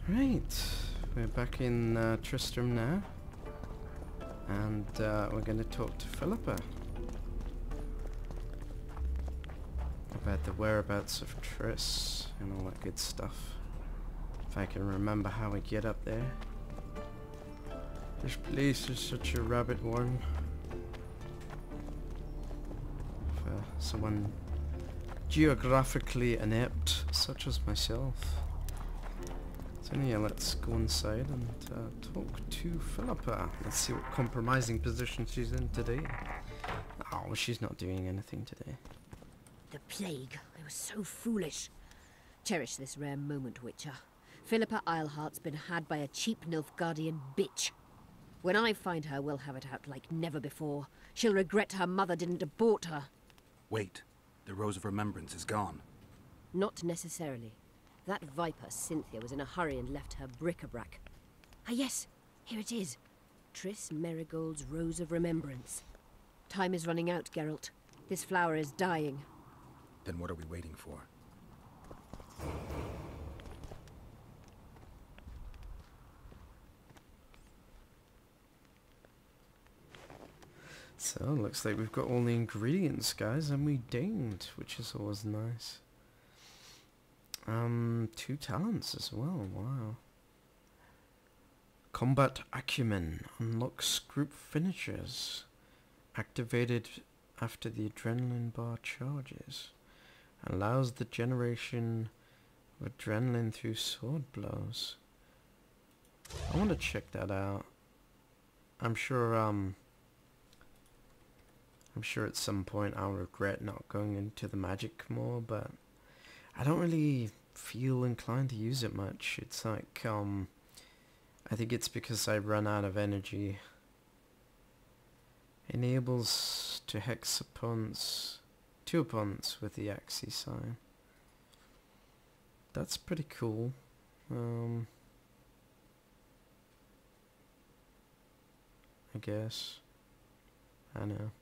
Right, we're back in Tristram now, and we're going to talk to Philippa about the whereabouts of Triss and all that good stuff. If I can remember how we get up there. This place is such a rabbit warren for someone geographically inept such as myself. So yeah, let's go inside and talk to Philippa. Let's see what compromising position she's in today. Oh, she's not doing anything today. The plague. I was so foolish. Cherish this rare moment, Witcher. Philippa Eilhart's been had by a cheap Nilfgaardian bitch. When I find her, we'll have it out like never before. She'll regret her mother didn't abort her. Wait. The Rose of Remembrance is gone. Not necessarily. That viper, Cynthia, was in a hurry and left her bric-a-brac. Ah yes, here it is. Triss Merigold's Rose of Remembrance. Time is running out, Geralt. This flower is dying. Then what are we waiting for? So, looks like we've got all the ingredients, guys, and we dinged, which is always nice. 2 talents as well, wow. Combat Acumen unlocks group finishers. Activated after the adrenaline bar charges. Allows the generation of adrenaline through sword blows. I want to check that out. I'm sure at some point I'll regret not going into the magic more, but I don't really feel inclined to use it much. It's like, I think it's because I run out of energy. Enables to hex opponents, 2 opponents with the A.L.C sign. That's pretty cool. I guess. I know.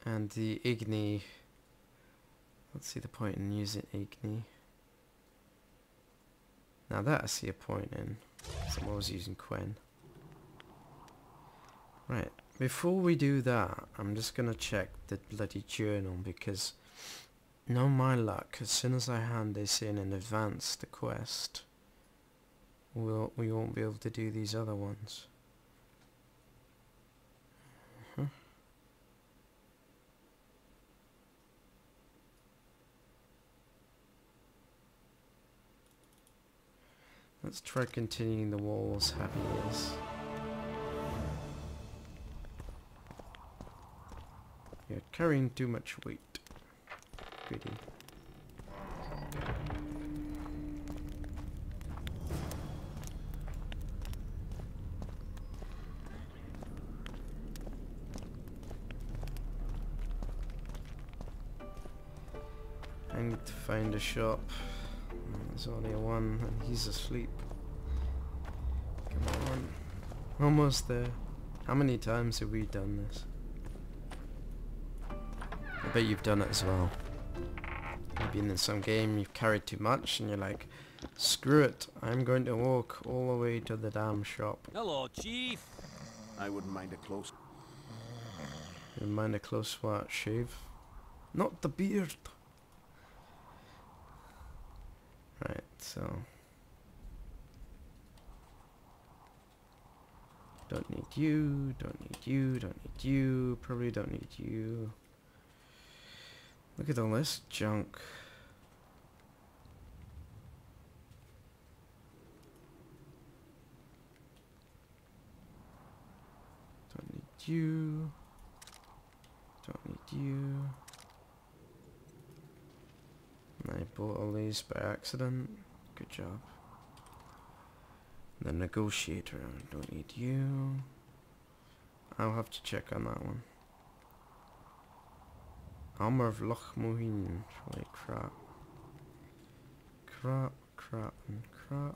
And the Igni, let's see the point in using Igni. Now that I see a point in, so I'm always using Quen. Right, before we do that, I'm just gonna check the bloody journal, because no my luck, as soon as I hand this in and advance the quest, we won't be able to do these other ones. Let's try continuing the walls happy is. You're carrying too much weight. Goody. I need to find a shop. There's only one and he's asleep. Come on. Almost there. How many times have we done this? I bet you've done it as well. You've been in some game, you've carried too much and you're like, screw it, I'm going to walk all the way to the damn shop. Hello, Chief. I wouldn't mind a close... You mind a close what? Shave? Not the beard! Right, so... Don't need you, don't need you, don't need you, probably don't need you. Look at all this junk. Don't need you. Don't need you. I bought all these by accident. Good job. The negotiator, I don't need you. I'll have to check on that one. Armor of Loch Mohin. Holy crap. Crap, crap, and crap.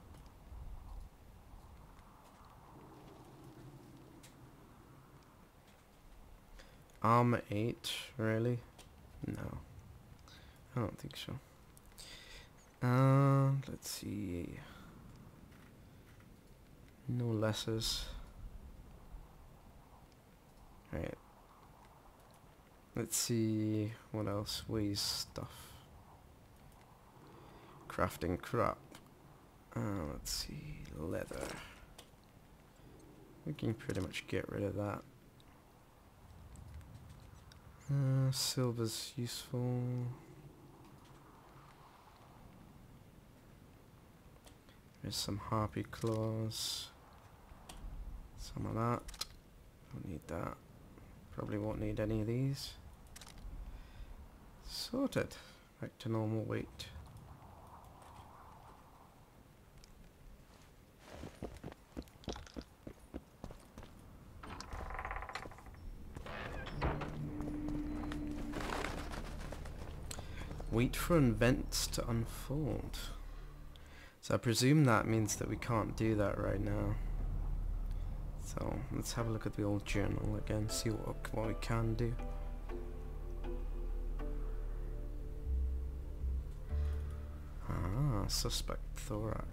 Armor 8, really? No. I don't think so. Let's see. No lessers. Right. Let's see what else weighs stuff. Crafting crap. Let's see. Leather. We can pretty much get rid of that. Silver's useful. There's some harpy claws. Some of that. Don't need that. Probably won't need any of these. Sorted. Back to normal weight. Wait for events to unfold. So I presume that means that we can't do that right now. So let's have a look at the old journal again, see what we can do. Ah, suspect thorax.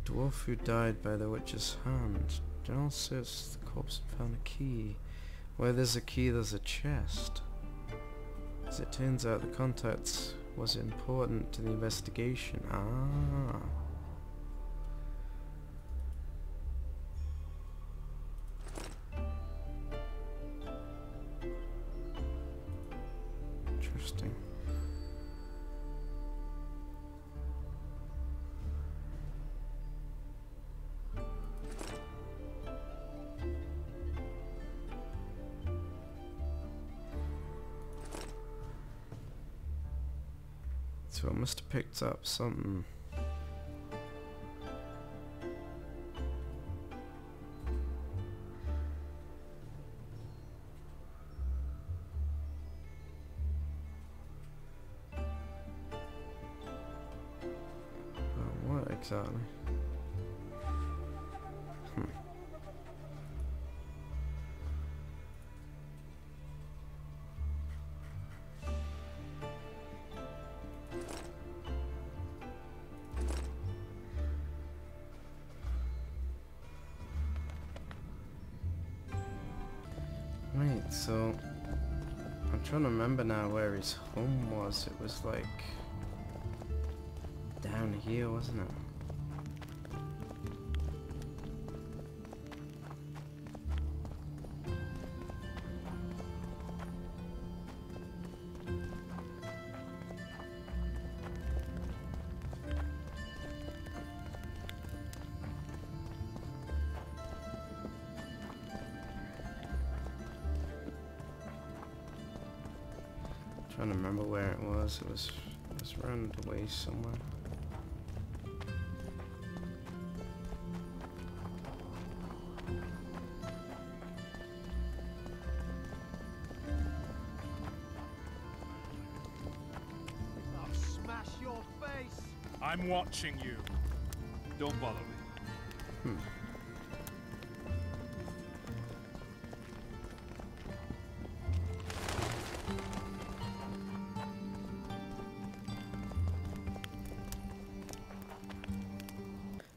Dwarf who died by the witch's hand. General searched the corpse and found a key. Where there's a key, there's a chest. As it turns out, the contents was important to the investigation. Ah. Interesting. So I must have picked up something. What exactly? Right, so I'm trying to remember now where his home was. It was like down here, wasn't it? Trying to remember where it was. It was around the way somewhere. I'll smash your face. I'm watching you. Don't bother me.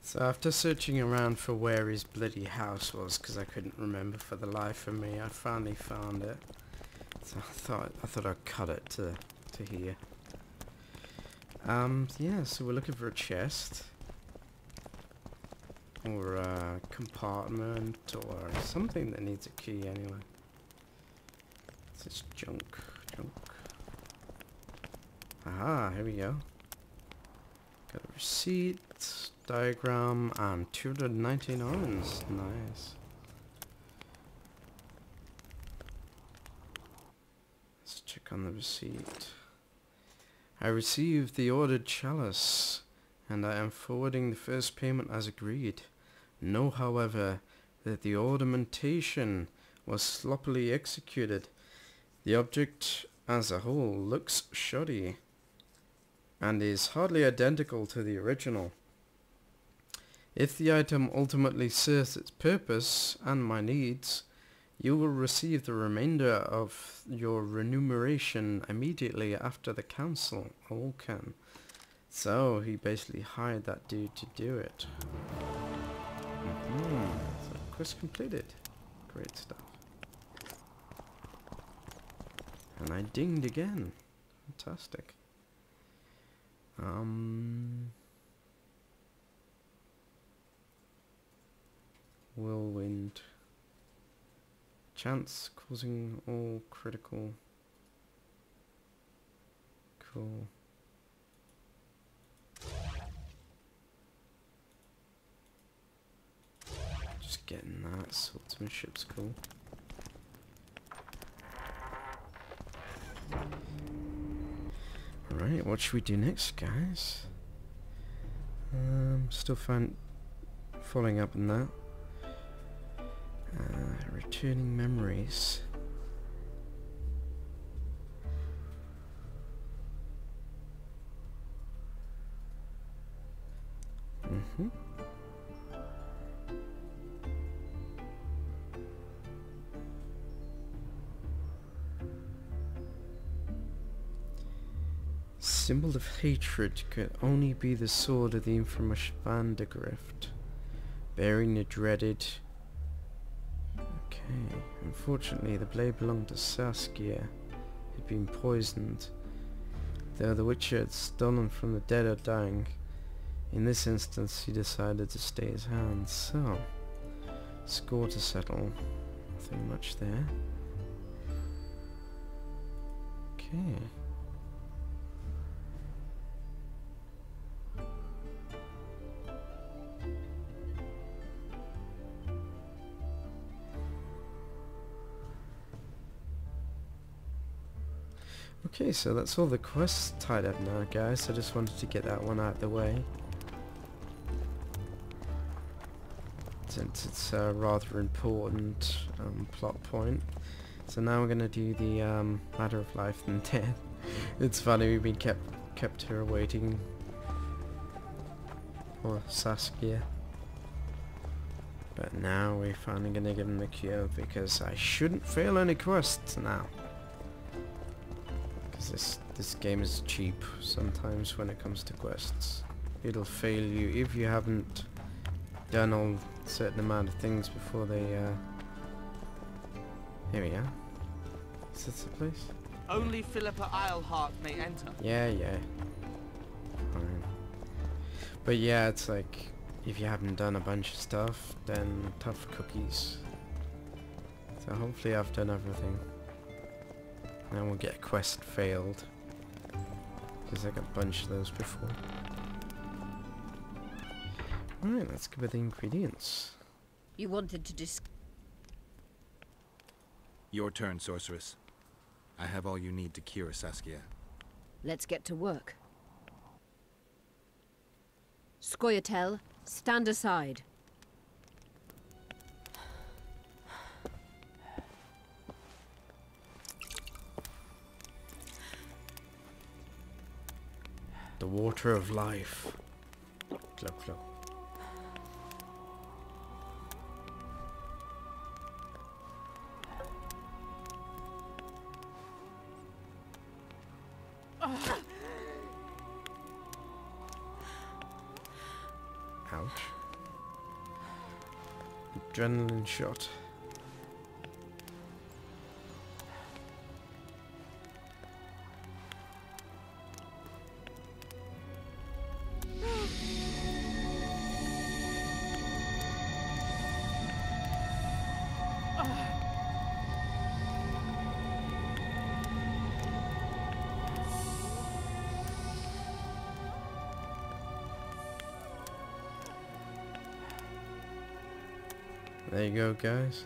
So after searching around for where his bloody house was, because I couldn't remember for the life of me, I finally found it. So I thought I'd cut it to here. Yeah, so we're looking for a chest. Or a compartment, or something that needs a key anyway. It's just junk. Aha, here we go. Got a receipt, diagram, and 219 owns. Nice. Let's check on the receipt. I received the ordered chalice, and I am forwarding the first payment as agreed. Know, however, that the ornamentation was sloppily executed. The object as a whole looks shoddy. and is hardly identical to the original. If the item ultimately serves its purpose and my needs, you will receive the remainder of your remuneration immediately after the council. Okay. So he basically hired that dude to do it. So quest completed. Great stuff. And I dinged again. Fantastic. Whirlwind. Chance causing all critical. Cool. Just getting that. Swordsmanship's cool. Alright, what should we do next, guys? Still following up on that. Returning memories. Symbol of hatred could only be the sword of the infamous Vandergrift, bearing the dreaded... Okay, unfortunately the blade belonged to Saskia. It had been poisoned, though the Witcher had stolen from the dead or dying. In this instance he decided to stay his hand, so... Score to settle. Nothing much there. Okay. Okay, so that's all the quests tied up now, guys. I just wanted to get that one out of the way, since it's a rather important plot point. So now we're gonna do the matter of life and death. It's funny, we've been kept here waiting for Saskia, but now we're finally gonna give him the cure, because I shouldn't fail any quests now. This game is cheap sometimes when it comes to quests. It'll fail you if you haven't done all certain amount of things before they here we are. Is this the place? Only Philippa Eilhart may enter. Yeah. Fine. But yeah, it's like if you haven't done a bunch of stuff, then tough cookies. So hopefully I've done everything. And we'll get a quest failed, because I got a bunch of those before. Alright, let's go with the ingredients. You wanted to Your turn, sorceress. I have all you need to cure Saskia. Let's get to work. Scoia'tael, stand aside. The water of life. Glug glug. Ouch. Adrenaline shot. There you go, guys.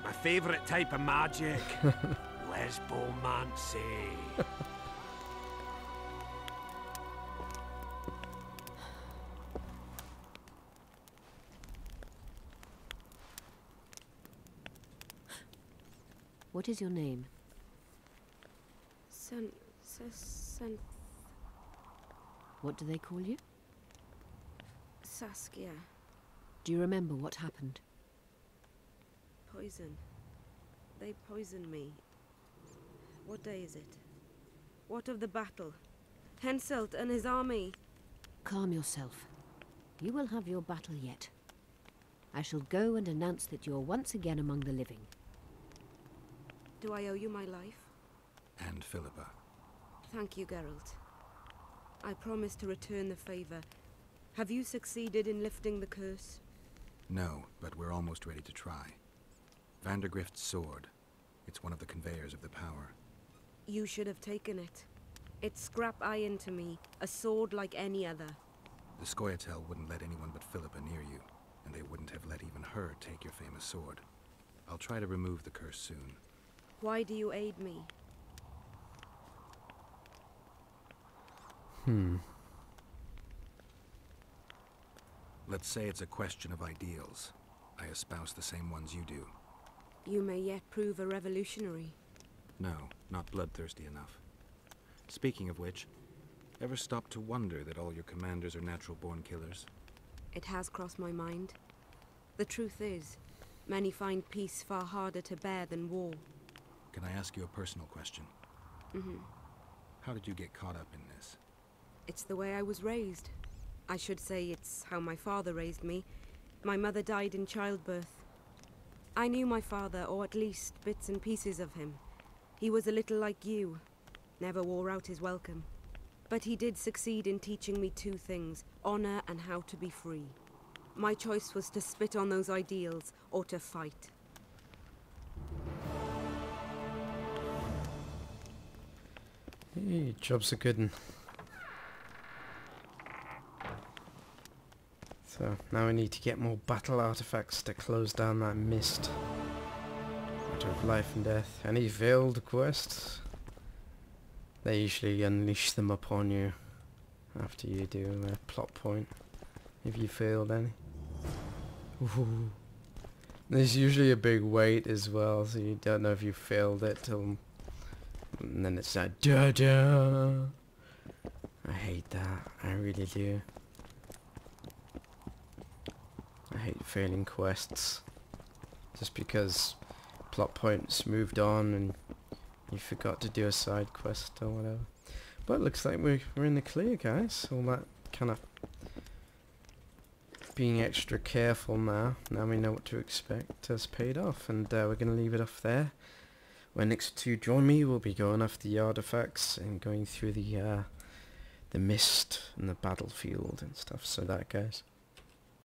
My favourite type of magic. Lesbomancy. What is your name? What do they call you? Saskia. Do you remember what happened? Poison. They poisoned me. What day is it? What of the battle? Henselt and his army. Calm yourself. You will have your battle yet. I shall go and announce that you're once again among the living. Do I owe you my life? And Philippa. Thank you, Geralt. I promise to return the favor. Have you succeeded in lifting the curse? No, but we're almost ready to try. Vandergrift's sword. It's one of the conveyors of the power. You should have taken it. It's scrap iron to me, a sword like any other. The Scoia'tael wouldn't let anyone but Philippa near you, and they wouldn't have let even her take your famous sword. I'll try to remove the curse soon. Why do you aid me? Let's say it's a question of ideals. I espouse the same ones you do. You may yet prove a revolutionary. No, not bloodthirsty enough. Speaking of which, ever stop to wonder that all your commanders are natural-born killers? It has crossed my mind. The truth is, many find peace far harder to bear than war. Can I ask you a personal question? How did you get caught up in this? It's the way I was raised. I should say it's how my father raised me. My mother died in childbirth. I knew my father, or at least bits and pieces of him. He was a little like you, never wore out his welcome. But he did succeed in teaching me two things, honor and how to be free. My choice was to spit on those ideals, or to fight. Hey, job's a good one. So, now we need to get more battle artifacts to close down that mist. Matter of life and death. Any failed quests? They usually unleash them upon you after you do a plot point, if you failed any. Ooh. There's usually a big wait as well, so you don't know if you failed it till... And then it's like, da-da! I hate that, I really do. I hate failing quests. Just because plot points moved on and you forgot to do a side quest or whatever. But it looks like we're in the clear, guys. All that kind of being extra careful now. Now we know what to expect has paid off, and we're going to leave it off there. When next two join me, we'll be going after the artifacts and going through the mist and the battlefield and stuff. So that, guys.